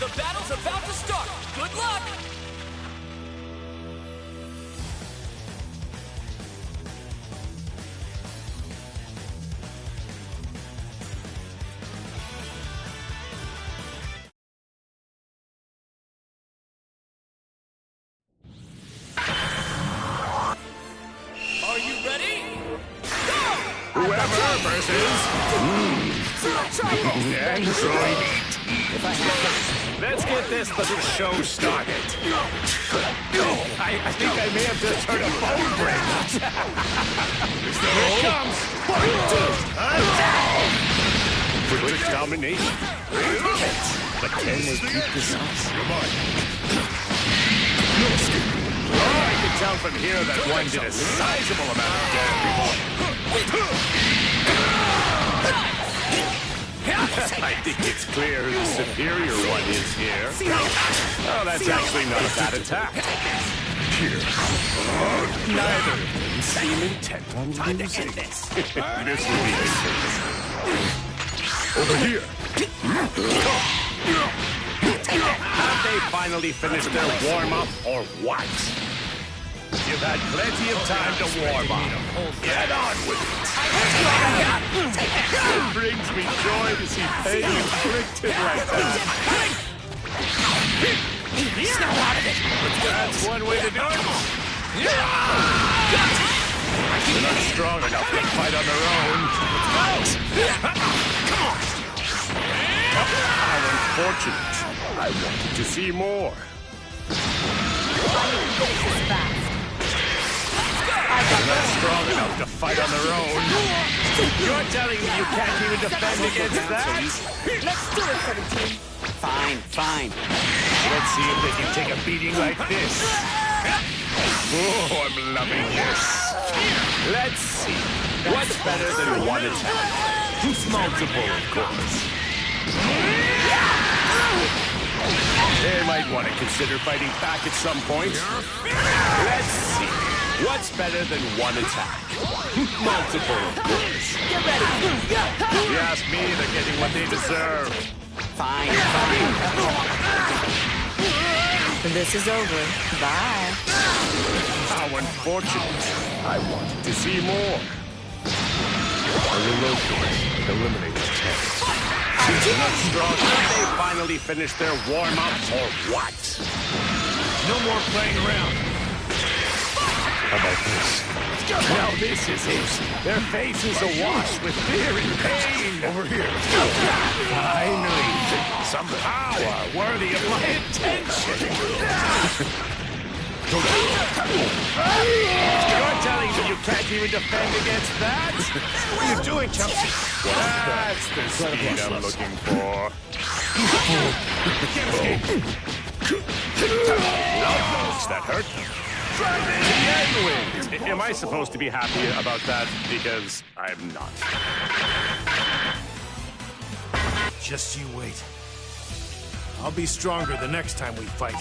The battle's about to start. Good luck! Are you ready? Go! Whoever versus Android. Let's get this little show started. I think I may have just heard a phone ring. Here it comes. Quick domination. But can they keep this up? I can tell from here that one did a sizable amount of damage. I think it's clear who the superior one is here. Oh, that's actually not a bad attack. Neither of them seem intent on losing. This will be the case. Over here. Have they finally finished their warm-up, or what? You've had plenty of time to warm up. Get on with it. It brings me joy to see pain inflicted like that. That's one way to do it. They're not strong enough to fight on their own. How unfortunate. I wanted to see more. They're not strong enough to fight on their own. You're telling me you can't even defend against that? Let's do it for the team. Fine, fine. Let's see if they can take a beating like this. Oh, I'm loving this. Let's see. What's better than one attack? Multiple, of course. They might want to consider fighting back at some point. Let's see. What's better than one attack? Multiple, of course. Get ready. If you ask me, they're getting what they deserve. Fine, fine. This is over. Bye. How unfortunate. I wanted to see more. I will locate, eliminate the test. Not strong. Have they finally finished their warm-up, or what? No more playing around. How about this? Now this is it. Their faces awash with fear and pain. Over here. Finally, some power worthy of my attention. You're telling me you can't even defend against that? What are you doing, Chelsea? That's the speed I'm looking for. Ouch, that hurt. The end wins. Am I supposed to be happy about that? Because I'm not. Just you wait. I'll be stronger the next time we fight.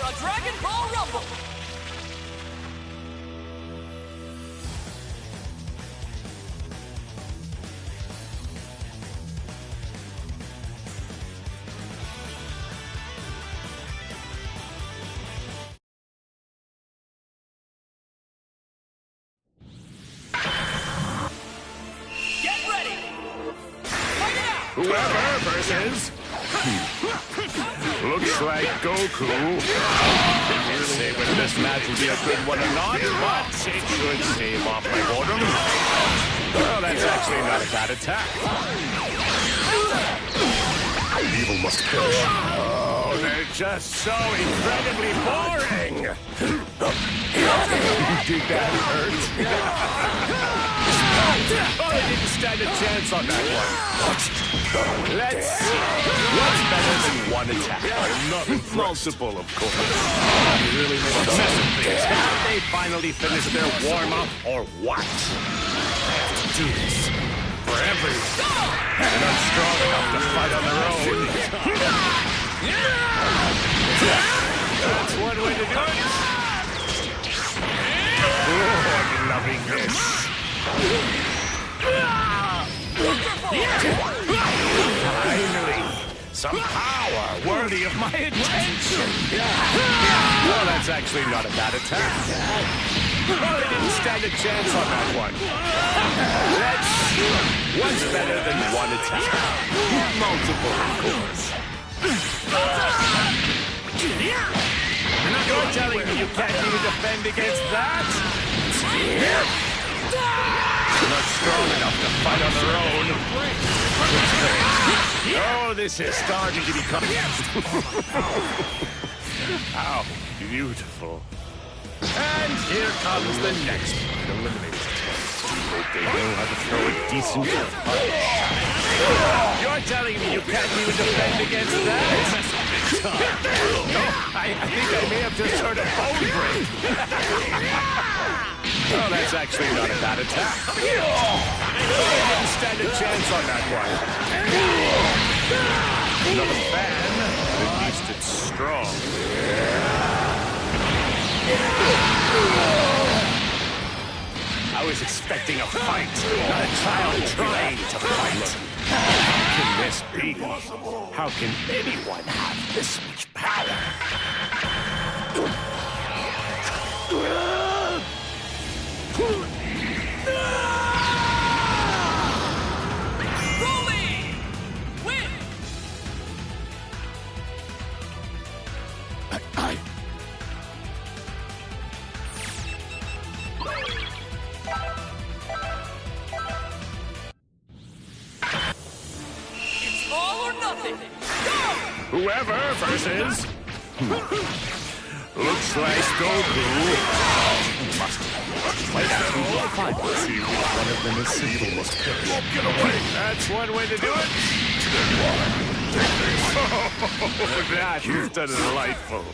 a Dragon Ball Rumble. Get ready. Fight it out. Whoever versus... Looks like Goku. Can't say whether this match will be a good one or not, but it should stave off my boredom. Well, that's actually not a bad attack. Evil must perish. Oh, they're just so incredibly boring. Did that hurt? Oh, they didn't stand a chance on that one. Let's see. What's better than one attack? Not multiple, of course. You really made a mess of things. Have they finally finished their warm-up, or what? I have to do this. For everyone. They're not strong enough to fight on their own. That's one way to do it. Oh, I'm loving this. Finally, some power worthy of my attention. Well, that's actually not a bad attack. Oh, they didn't stand a chance on that one. Let's see. What's better than one attack? Multiple, of course. You're telling me you can't even defend against that? They're not strong enough to fight on their own. Oh, this is starting to become... How beautiful. And here comes the next one. Eliminated test. Hope they know how to throw a decent punch. You're telling me you can't even defend against that? No, I think I may have just heard a bone break. Oh, that's actually not a bad attack. I didn't stand a chance on that one. Another fan, but at least it's strong. I was expecting a fight, not a child trying to fight. How can this be? How can anyone have this much power? Rolling! Win! It's all or nothing. Go! Whoever versus... Looks like Goku. Let's see which one of them is simple. Won't get away. That's one way to do it. Oh, that is delightful.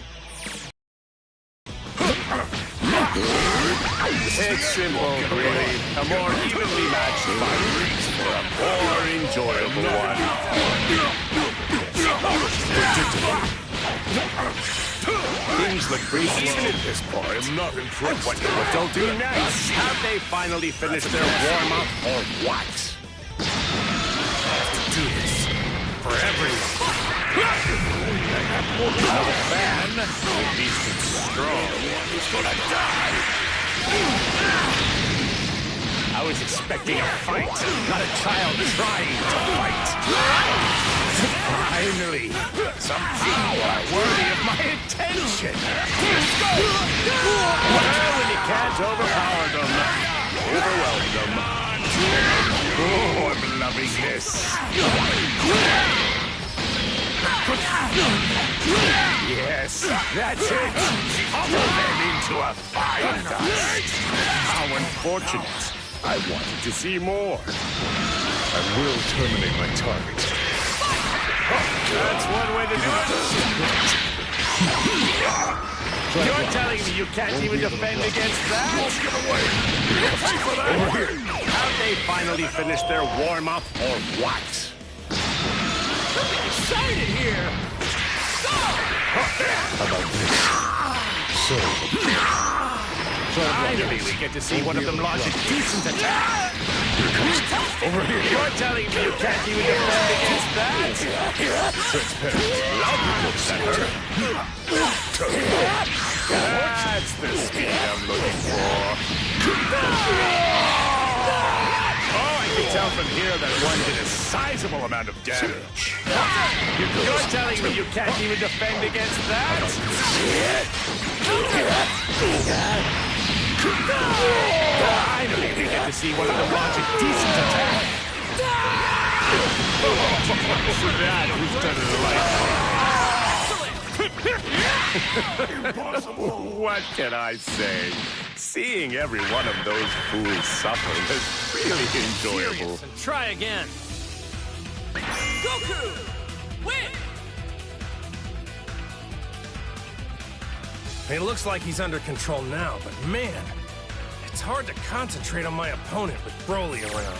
It's simple, really. A more evenly matched fight for a more enjoyable one. Things look pretty even at this point. I'm not impressed. What they'll do next? Have they finally finished their warm-up or what? I have to do this for everyone. Another fan, at least it's strong. He's gonna die. I was expecting a fight, not a child trying to fight. Finally, some power worthy of my attention. Well, when you can't overpower them, overwhelm them. Oh, I'm loving this. Yes, that's it. Pummel them into a fire dust. How unfortunate. I wanted to see more. I will terminate my target. That's one way to do it. You're telling me you can't even defend against that? Have they finally finished their warm-up or what? Something excited here! How about this? So, finally we get to see one of them launch a decent attack. Over here. You're telling me you can't even defend against that? Logical center. That's the speed I'm looking for. Oh, I can tell from here that one did a sizable amount of damage. You're telling me you can't even defend against that? Finally, we get to see one of them launch a decent attack. That was delightful. What can I say? Seeing every one of those fools suffer was really enjoyable. And try again. Goku! Win! It looks like he's under control now, but man, it's hard to concentrate on my opponent with Broly around.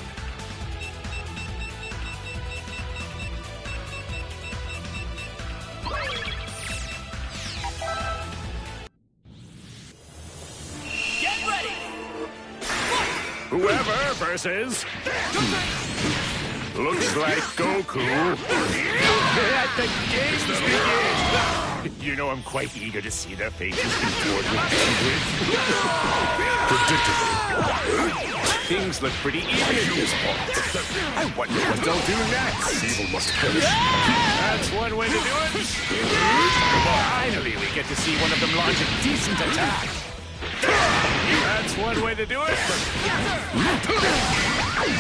Get ready! Whoever versus... Looks like Goku. Let the games begin! You know, I'm quite eager to see their faces contort with anguish. Predictable. Things look pretty even at this point. I wonder what they'll do next. Evil must perish. That's one way to do it. Finally, we get to see one of them launch a decent attack. That's one way to do it.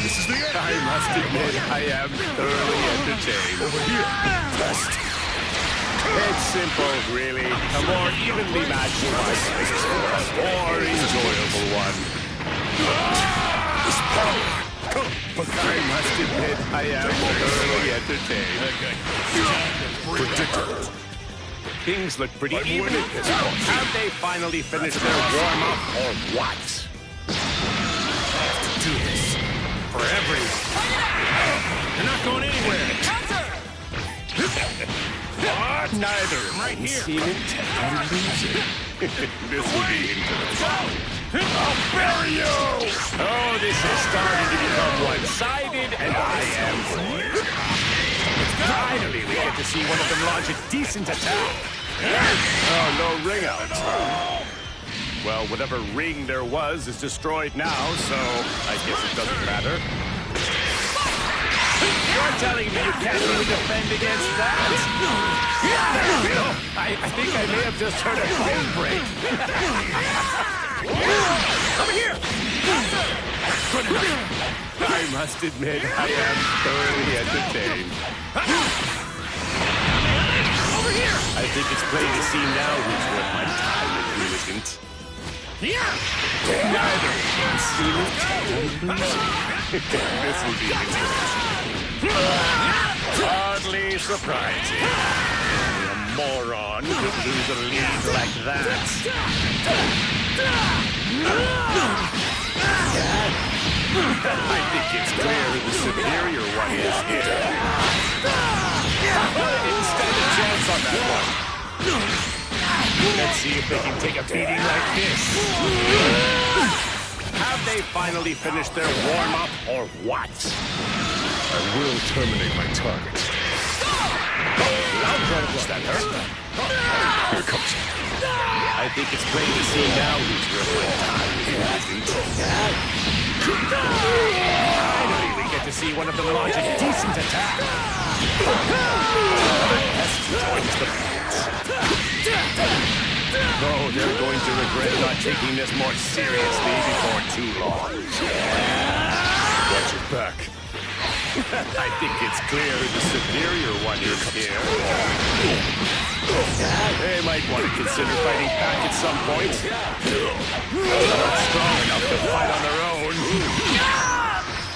This is the end. I must admit, I am thoroughly entertained. Over here. Test. It's simple, really. A more evenly matched fight. A more enjoyable one. This power. But I must admit, I am thoroughly entertained. Predictable. Things look pretty even at this point. Have they finally finished their warm-up or what? I have to do this. For everyone. You're not going anywhere. What? Neither. Right here. Seem intent on losing. This will be interesting. I'll bury you! Oh, this is starting to become one-sided, and I am pleased. Finally, we get to see one of them launch a decent attack. Oh, no ring out. Well, whatever ring there was is destroyed now, so I guess it doesn't matter. You're telling me you can't even defend against that? I think I may have just heard a coin break. Over here! Good enough. I must admit, I am thoroughly entertained. Over here! I think it's plain to see now who's worth my time and who isn't. Here! Neither seem intent on losing. This will be interesting. Hardly surprising. A moron could lose a lead like that. I think it's clear who the superior one is here. I didn't stand a chance on that one. Let's see if they can take a beating like this. Have they finally finished their warm-up or what? I will terminate my target. That hurt. Here comes it. I think it's plain to see now who's worth my time and who isn't. Finally, we get to see one of them launch a decent attack. Pest joins the pants. Oh, they're going to regret not taking this more seriously before too long. Watch your back. I think it's clear the superior one is here. They might want to consider fighting back at some point. Not strong enough to fight on their own.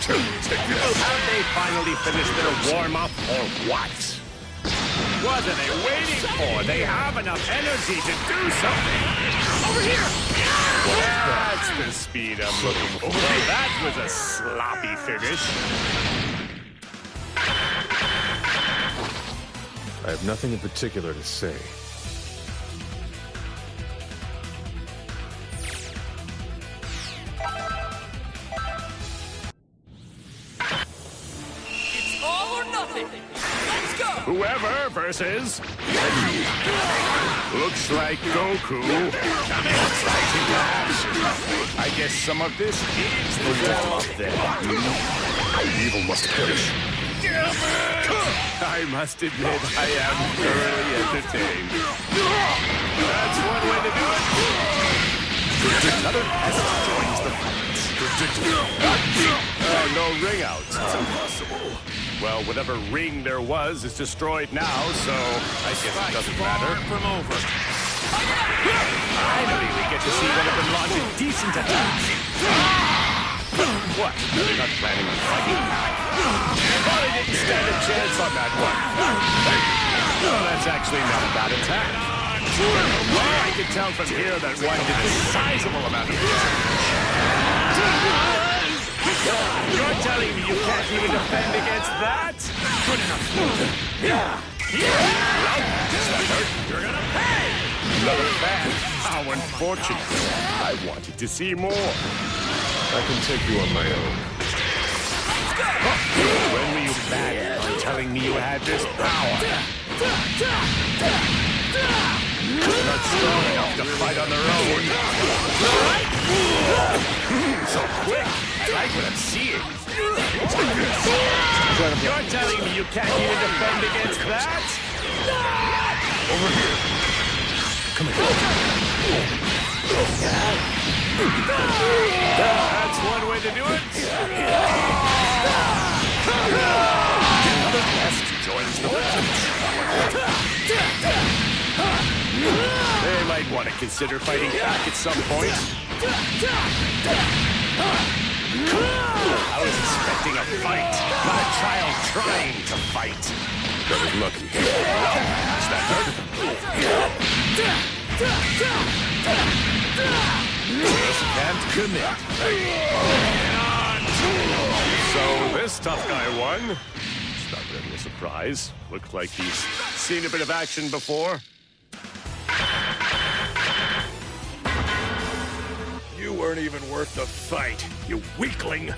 Have they finally finished their warm-up or what? What are they waiting for? They have enough energy to do something. Over here! That's the speed I'm looking for. That was a sloppy finish. I have nothing in particular to say. It's all or nothing. Let's go. Whoever versus... Looks like Goku. Looks like he action. I guess some of this is the warm-up then. Evil must perish. I must admit, I am thoroughly entertained. That's one way to do it. Another pest joins the fight. No ring outs. It's impossible. Well, whatever ring there was is destroyed now, so I guess it doesn't matter. From over. Finally, we get to see one of them launch a decent attack. What? They're not planning on fighting? Well, they didn't stand a chance on that one. Well, that's actually not a bad attack. Well, I can tell from here that one did a sizable amount of damage. You're telling me you can't even defend against that? Good enough. Yeah. Well, does that hurt? You're gonna pay! Another fan? How unfortunate. I wanted to see more. I can take you on my own. When were you back on telling me you had this power? Not strong enough to fight on their own. So quick. I like what I'm seeing. You're telling me you can't even defend against that? Over here. Come here. That's one way to do it. Another guest joins the They might want to consider fighting back at some point. I was expecting a fight, not a child trying to fight. That was lucky. Does that hurt? Just can't commit. So this tough guy won. It's not really a surprise. Looks like he's seen a bit of action before. You weren't even worth the fight, you weakling.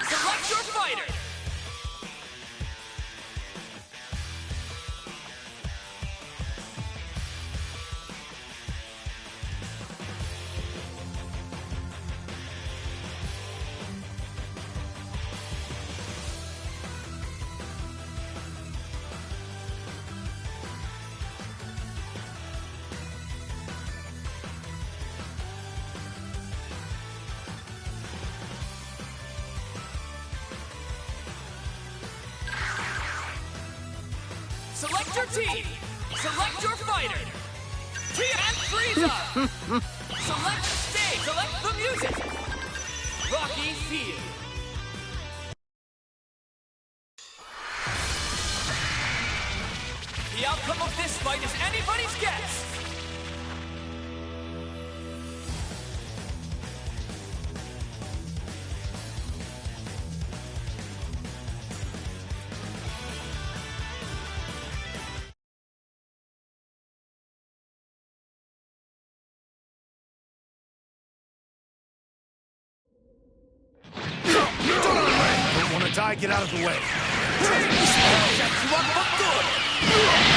Select your fighter. Select your team. Select your fighter. And Frieza. Select the stage. Select the music. Rocky Field. The outcome of this fight is anybody's guess. Die, get out of the way. Set you up for good!